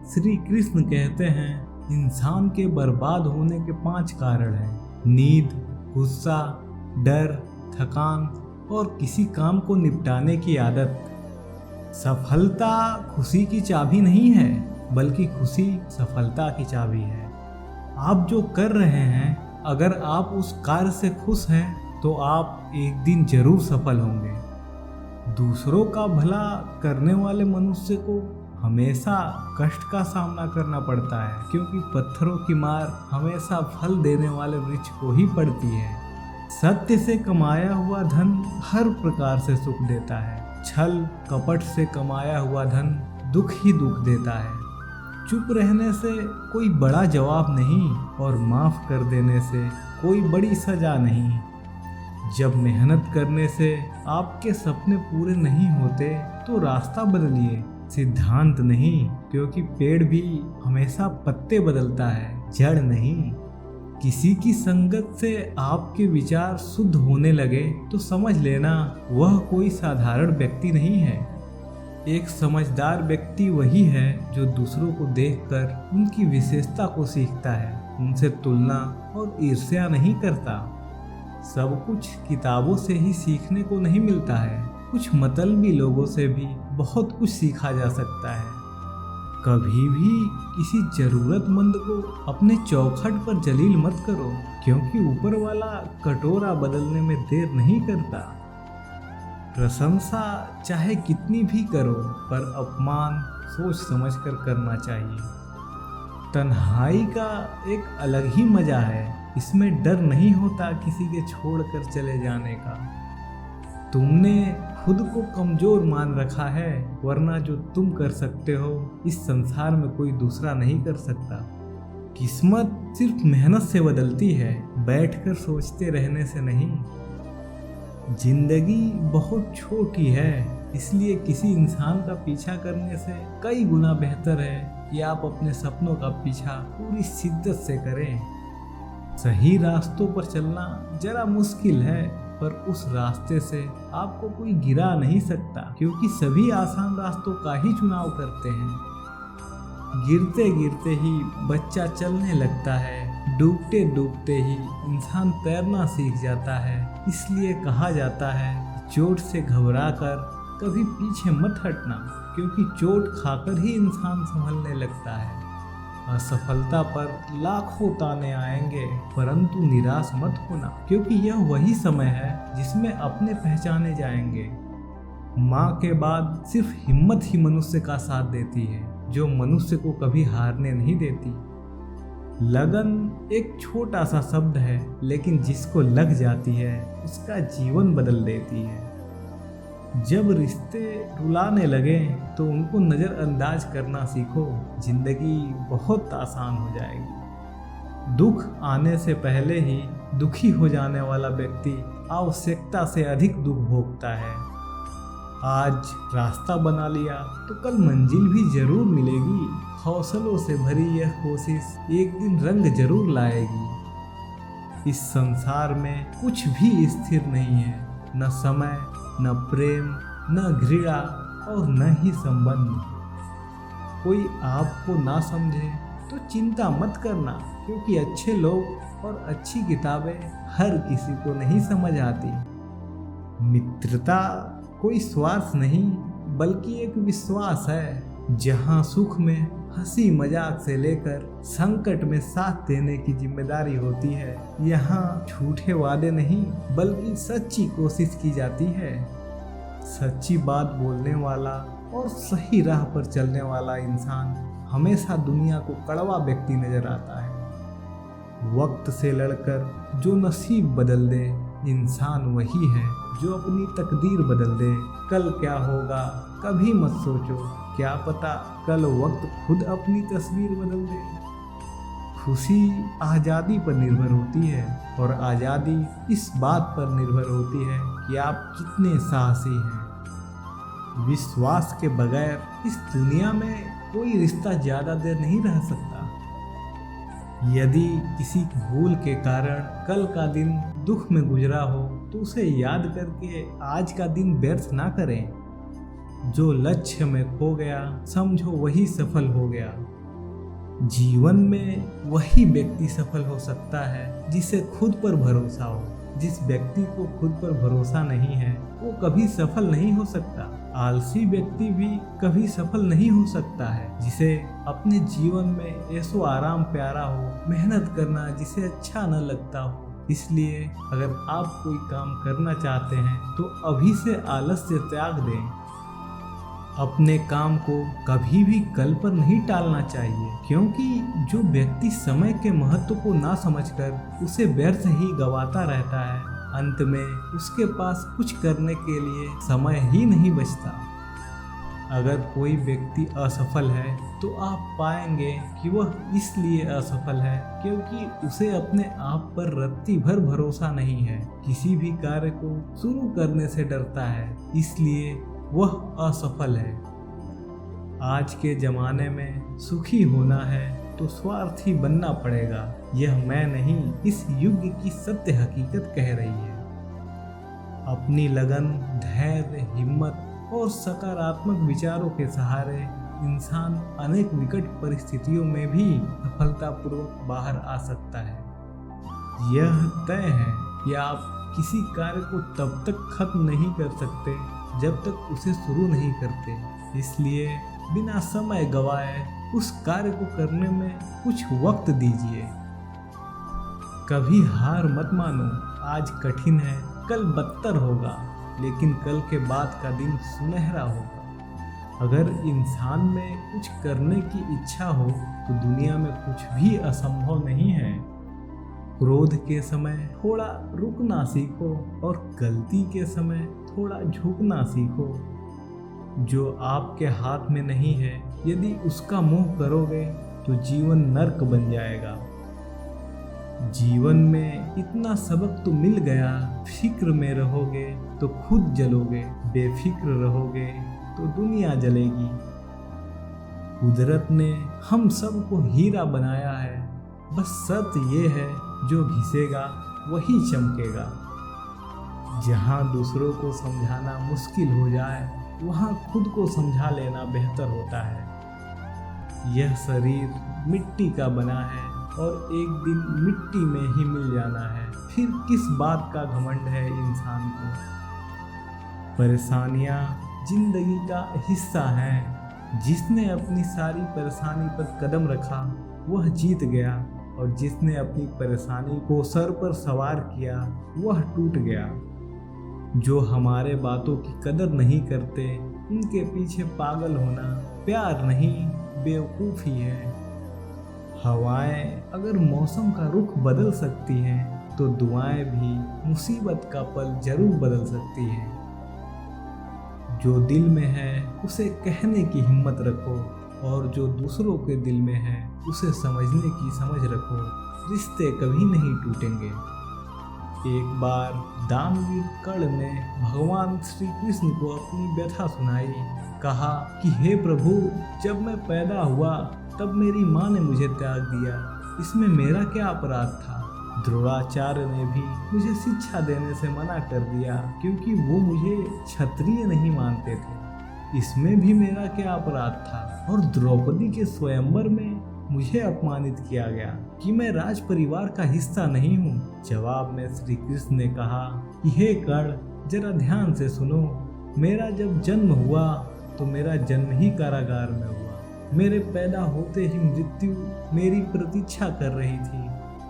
श्री कृष्ण कहते हैं, इंसान के बर्बाद होने के 5 कारण हैं: नींद, गुस्सा, डर, थकान और किसी काम को निपटाने की आदत। सफलता खुशी की चाबी नहीं है, बल्कि खुशी सफलता की चाबी है। आप जो कर रहे हैं, अगर आप उस कार्य से खुश हैं तो आप एक दिन जरूर सफल होंगे। दूसरों का भला करने वाले मनुष्य को हमेशा कष्ट का सामना करना पड़ता है, क्योंकि पत्थरों की मार हमेशा फल देने वाले वृक्ष को ही पड़ती है। सत्य से कमाया हुआ धन हर प्रकार से सुख देता है। छल कपट से कमाया हुआ धन दुख ही दुख देता है। चुप रहने से कोई बड़ा जवाब नहीं और माफ कर देने से कोई बड़ी सजा नहीं। जब मेहनत करने से आपके सपने पूरे नहीं होते तो रास्ता बदलिए, सिद्धांत नहीं, क्योंकि पेड़ भी हमेशा पत्ते बदलता है, जड़ नहीं। किसी की संगत से आपके विचार शुद्ध होने लगे तो समझ लेना वह कोई साधारण व्यक्ति नहीं है। एक समझदार व्यक्ति वही है जो दूसरों को देखकर उनकी विशेषता को सीखता है, उनसे तुलना और ईर्ष्या नहीं करता। सब कुछ किताबों से ही सीखने को नहीं मिलता है, कुछ मतलबी लोगों से भी बहुत कुछ सीखा जा सकता है। कभी भी किसी जरूरतमंद को अपने चौखट पर जलील मत करो, क्योंकि ऊपर वाला कटोरा बदलने में देर नहीं करता। प्रशंसा चाहे कितनी भी करो, पर अपमान सोच समझकर करना चाहिए। तन्हाई का एक अलग ही मजा है, इसमें डर नहीं होता किसी के छोड़कर चले जाने का। तुमने खुद को कमजोर मान रखा है, वरना जो तुम कर सकते हो इस संसार में कोई दूसरा नहीं कर सकता। किस्मत सिर्फ मेहनत से बदलती है, बैठकर सोचते रहने से नहीं। जिंदगी बहुत छोटी है, इसलिए किसी इंसान का पीछा करने से कई गुना बेहतर है कि आप अपने सपनों का पीछा पूरी शिद्दत से करें। सही रास्तों पर चलना जरा मुश्किल है, पर उस रास्ते से आपको कोई गिरा नहीं सकता, क्योंकि सभी आसान रास्तों का ही चुनाव करते हैं। गिरते गिरते ही बच्चा चलने लगता है, डूबते डूबते ही इंसान तैरना सीख जाता है। इसलिए कहा जाता है, चोट से घबराकर कभी पीछे मत हटना, क्योंकि चोट खाकर ही इंसान संभलने लगता है। असफलता पर लाखों ताने आएंगे, परंतु निराश मत होना, क्योंकि यह वही समय है जिसमें अपने पहचाने जाएंगे। माँ के बाद सिर्फ हिम्मत ही मनुष्य का साथ देती है, जो मनुष्य को कभी हारने नहीं देती। लगन एक छोटा सा शब्द है, लेकिन जिसको लग जाती है उसका जीवन बदल देती है। जब रिश्ते रुलाने लगे तो उनको नज़रअंदाज करना सीखो, जिंदगी बहुत आसान हो जाएगी। दुख आने से पहले ही दुखी हो जाने वाला व्यक्ति आवश्यकता से अधिक दुख भोगता है। आज रास्ता बना लिया तो कल मंजिल भी जरूर मिलेगी। हौसलों से भरी यह कोशिश एक दिन रंग जरूर लाएगी। इस संसार में कुछ भी स्थिर नहीं है, न समय, न प्रेम, न घृणा और न ही संबंध। कोई आपको ना समझे तो चिंता मत करना, क्योंकि अच्छे लोग और अच्छी किताबें हर किसी को नहीं समझ आती। मित्रता कोई स्वार्थ नहीं, बल्कि एक विश्वास है। जहाँ सुख में हंसी मजाक से लेकर संकट में साथ देने की जिम्मेदारी होती है, यहाँ झूठे वादे नहीं बल्कि सच्ची कोशिश की जाती है। सच्ची बात बोलने वाला और सही राह पर चलने वाला इंसान हमेशा दुनिया को कड़वा व्यक्ति नजर आता है। वक्त से लड़कर जो नसीब बदल दे, इंसान वही है जो अपनी तकदीर बदल दे। कल क्या होगा कभी मत सोचो, क्या पता कल वक्त खुद अपनी तस्वीर बदल दे। खुशी आज़ादी पर निर्भर होती है, और आज़ादी इस बात पर निर्भर होती है कि आप कितने साहसी हैं। विश्वास के बगैर इस दुनिया में कोई रिश्ता ज़्यादा देर नहीं रह सकता। यदि किसी भूल के कारण कल का दिन दुख में गुजरा हो तो उसे याद करके आज का दिन व्यर्थ ना करें। जो लक्ष्य में खो गया समझो वही सफल हो गया। जीवन में वही व्यक्ति सफल हो सकता है जिसे खुद पर भरोसा हो। जिस व्यक्ति को खुद पर भरोसा नहीं है वो कभी सफल नहीं हो सकता। आलसी व्यक्ति भी कभी सफल नहीं हो सकता है। जिसे अपने जीवन में ऐसो आराम प्यारा हो, मेहनत करना जिसे अच्छा न लगता हो। इसलिए अगर आप कोई काम करना चाहते हैं तो अभी से आलस्य त्याग दें। अपने काम को कभी भी कल पर नहीं टालना चाहिए, क्योंकि जो व्यक्ति समय के महत्व को ना समझकर उसे व्यर्थ ही गवाता रहता है, अंत में उसके पास कुछ करने के लिए समय ही नहीं बचता। अगर कोई व्यक्ति असफल है तो आप पाएंगे कि वह इसलिए असफल है क्योंकि उसे अपने आप पर रत्ती भर भरोसा नहीं है। किसी भी कार्य को शुरू करने से डरता है, इसलिए वह असफल है। आज के जमाने में सुखी होना है तो स्वार्थी बनना पड़ेगा। यह मैं नहीं, इस युग की सत्य हकीकत कह रही है। अपनी लगन, धैर्य, हिम्मत और सकारात्मक विचारों के सहारे इंसान अनेक विकट परिस्थितियों में भी सफलतापूर्वक बाहर आ सकता है। यह तय है कि आप किसी कार्य को तब तक खत्म नहीं कर सकते जब तक उसे शुरू नहीं करते। इसलिए बिना समय गवाए उस कार्य को करने में कुछ वक्त दीजिए। कभी हार मत मानो। आज कठिन है, कल बदतर होगा, लेकिन कल के बाद का दिन सुनहरा होगा। अगर इंसान में कुछ करने की इच्छा हो तो दुनिया में कुछ भी असंभव नहीं है। क्रोध के समय थोड़ा रुकना सीखो और गलती के समय थोड़ा झुकना सीखो। जो आपके हाथ में नहीं है, यदि उसका मोह करोगे तो जीवन नर्क बन जाएगा। जीवन में इतना सबक तो मिल गया, फिक्र में रहोगे तो खुद जलोगे, बेफिक्र रहोगे तो दुनिया जलेगी। कुदरत ने हम सबको हीरा बनाया है, बस शर्त ये है जो घिसेगा वही चमकेगा। जहाँ दूसरों को समझाना मुश्किल हो जाए वहाँ खुद को समझा लेना बेहतर होता है। यह शरीर मिट्टी का बना है और एक दिन मिट्टी में ही मिल जाना है, फिर किस बात का घमंड है इंसान को। परेशानियाँ जिंदगी का हिस्सा हैं। जिसने अपनी सारी परेशानी पर कदम रखा वह जीत गया, और जिसने अपनी परेशानी को सर पर सवार किया वह टूट गया। जो हमारे बातों की कदर नहीं करते उनके पीछे पागल होना प्यार नहीं बेवकूफ़ी है। हवाएं अगर मौसम का रुख बदल सकती हैं तो दुआएं भी मुसीबत का पल जरूर बदल सकती हैं। जो दिल में है उसे कहने की हिम्मत रखो, और जो दूसरों के दिल में है उसे समझने की समझ रखो। रिश्ते कभी नहीं टूटेंगे। एक बार दानवीर कर्ण ने भगवान श्री कृष्ण को अपनी व्यथा सुनाई। कहा कि हे प्रभु, जब मैं पैदा हुआ तब मेरी माँ ने मुझे त्याग दिया, इसमें मेरा क्या अपराध था। द्रोणाचार्य ने भी मुझे शिक्षा देने से मना कर दिया क्योंकि वो मुझे क्षत्रिय नहीं मानते थे, इसमें भी मेरा क्या अपराध था। और द्रौपदी के स्वयंवर में मुझे अपमानित किया गया कि मैं राज परिवार का हिस्सा नहीं हूँ। जवाब में श्री कृष्ण ने कहा कि हे कर्ण, जरा ध्यान से सुनो। मेरा जब जन्म हुआ तो मेरा जन्म ही कारागार में हुआ। मेरे पैदा होते ही मृत्यु मेरी प्रतीक्षा कर रही थी।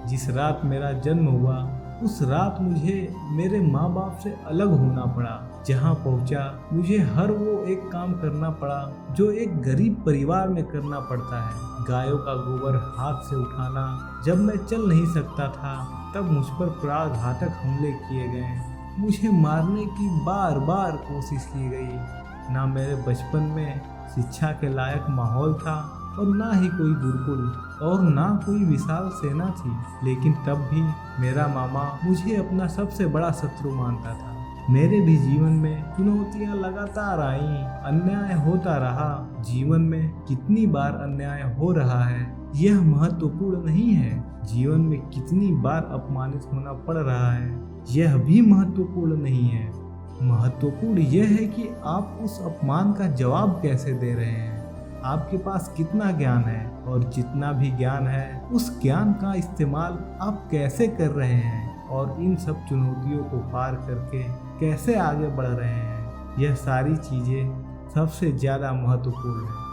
जिस रात मेरा जन्म हुआ उस रात मुझे मेरे माँ बाप से अलग होना पड़ा। जहाँ पहुँचा मुझे हर वो एक काम करना पड़ा जो एक गरीब परिवार में करना पड़ता है। गायों का गोबर हाथ से उठाना। जब मैं चल नहीं सकता था तब मुझ पर प्राणघातक हमले किए गए। मुझे मारने की बार बार कोशिश की गई। ना मेरे बचपन में शिक्षा के लायक माहौल था और ना ही कोई गुरुकुल और ना कोई विशाल सेना थी, लेकिन तब भी मेरा मामा मुझे अपना सबसे बड़ा शत्रु मानता था। मेरे भी जीवन में चुनौतियां लगातार आईं, अन्याय होता रहा। जीवन में कितनी बार अन्याय हो रहा है यह महत्वपूर्ण नहीं है, जीवन में कितनी बार अपमानित होना पड़ रहा है यह भी महत्वपूर्ण नहीं है। महत्वपूर्ण यह है कि आप उस अपमान का जवाब कैसे दे रहे हैं। आपके पास कितना ज्ञान है और जितना भी ज्ञान है उस ज्ञान का इस्तेमाल आप कैसे कर रहे हैं और इन सब चुनौतियों को पार करके कैसे आगे बढ़ रहे हैं, यह सारी चीज़ें सबसे ज़्यादा महत्वपूर्ण है।